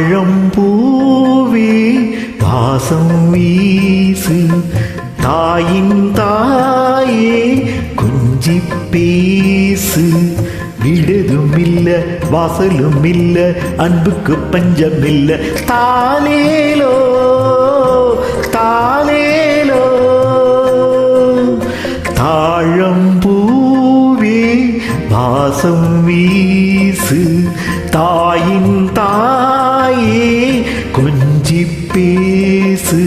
தாழம்பூவே வாசம் வீசு தாயின் தாயே கொஞ்சி பேசு விடுதும் இல்ல வாசலும் இல்ல அன்புக்கு பஞ்சம் இல்ல தாலேலோ தாலேலோ தாழம்பூவே வாசம் வீசு தாயின் தாயே கொஞ்சி பேசு.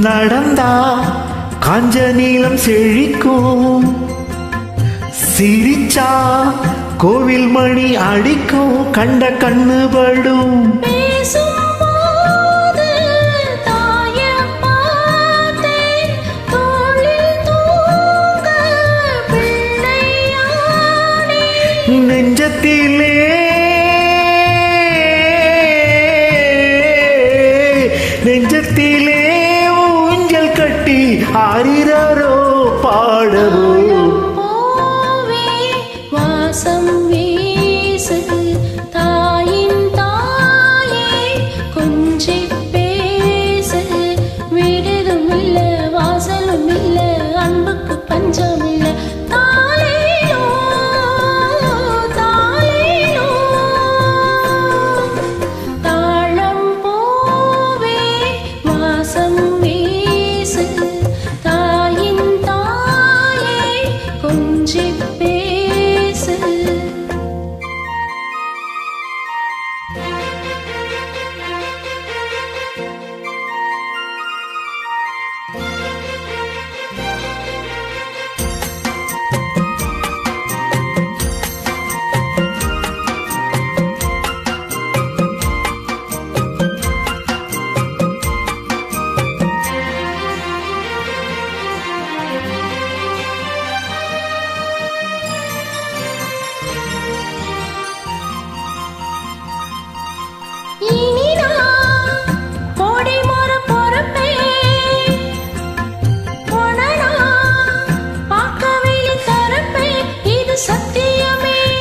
நடந்தா காஞ்ச நீளம் செழிக்கும், சிரிச்சா கோவில் மணி அடிக்கும், கண்ட கண்ணு படும். நெஞ்சத்திலே நெஞ்சத்திலே ஊஞ்சல் கட்டி ஆரிரோ பாடவோ. வாசம் வீசு தாயின் தாயே கொஞ்சி பேசு விடுதும் இல்ல வாசலும் இல்ல அன்புக்கு பஞ்சம் இல்ல தாலேலோ தாலேலோ தாழம்பூவே வாசம் வீசு தாயின் தாயே கொஞ்சி பேசு.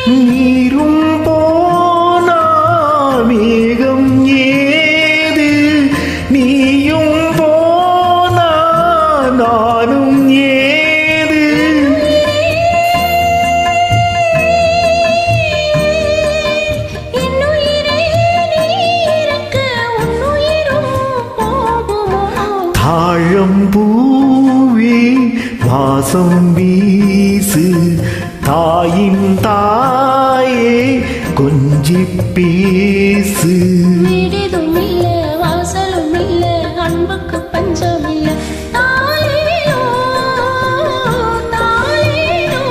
நீரும் போனா மேகம் ஏது, நீயும் போனா நானும் ஏது. தாழம்பூவே வாசம் வீசு தாயின் தாயே கொஞ்சி பேசு விடுதும் இல்ல வாசலும் இல்ல அன்புக்கு பஞ்சம் இல்ல தாலேலோ தாலேலோ.